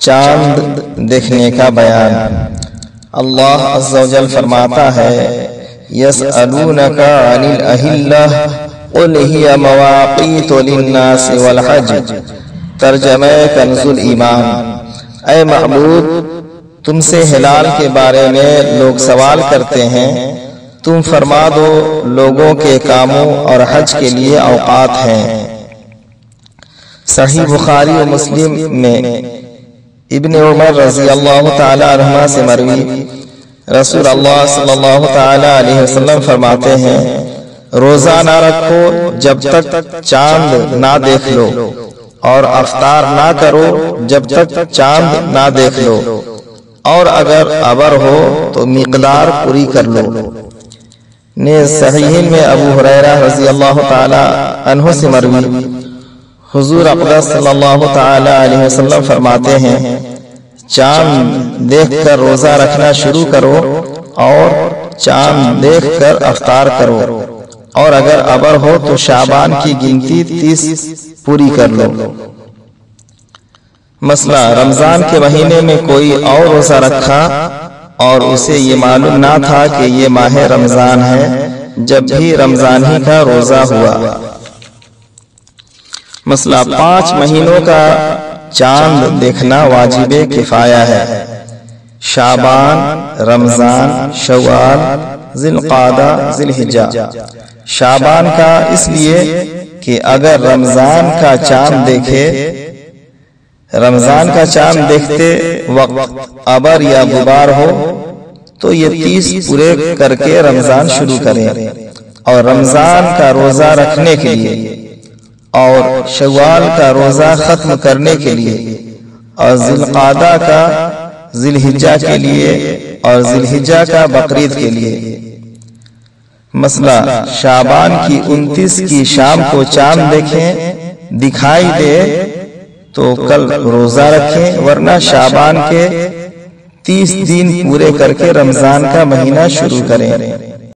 چاند دیکھنے کا بیان۔ اللہ عز و جل فرماتا ہے یسألونک عن الأہلہ قل ہی مواقیت للناس والحج، ترجمہ کنز الایمان۔ اے معبود، تم سے ہلال کے بارے میں لوگ سوال کرتے ہیں، تم فرما دو لوگوں کے کاموں اور حج کے لیے اوقات ہیں۔ صحیح بخاری و مسلم میں ابن عمر رضی اللہ تعالی عنہما سے مروی رسول اللہ صلی اللہ تعالی علیہ وسلم فرماتے ہیں روزہ نہ رکھو جب تک چاند نہ دیکھ لو، اور افطار نہ کرو جب تک چاند نہ دیکھ لو، اور اگر ابر ہو تو مقدار پوری کر لو۔ نیز صحیحین میں ابو ہریرہ رضی اللہ تعالی عنہ سے مروی حضور اقدس صلی اللہ تعالی علیہ وسلم فرماتے ہیں چاند دیکھ کر روزہ رکھنا شروع کرو اور چاند دیکھ کر افطار کرو، اور اگر ابر ہو تو شعبان کی گنتی 30 پوری کر لو۔ مسئلہ رمضان کے مہینے میں کوئی اور روزہ رکھا اور اسے یہ معلوم نہ تھا کہ یہ ماہ رمضان ہے، جب بھی رمضان ہی کا روزہ ہوا۔ مسئلہ 5 مہینوں کا چاند دیکھنا واجب کفایہ ہے۔ شعبان، رمضان، شوال، ذی القعدہ، ذی الحجہ۔ شعبان کا اس لیے کہ اگر رمضان کا چاند دیکھتے وقت ابر یا غبار ہو تو یہ 30 پورے کر کے رمضان شروع کریں، اور رمضان کا روزہ رکھنے کے لیے اور شوال کا روزہ ختم کرنے کے لیے اور ذی القعدہ کا ذی الحجہ کے لیے اور ذی الحجہ کا بقرعید کے لیے۔ مسئلہ شعبان کی 29 کی شام کو چاند دکھائی دے تو کل روزہ رکھیں، ورنہ شعبان کے 30 دن پورے کر کے رمضان کا مہینہ شروع کریں۔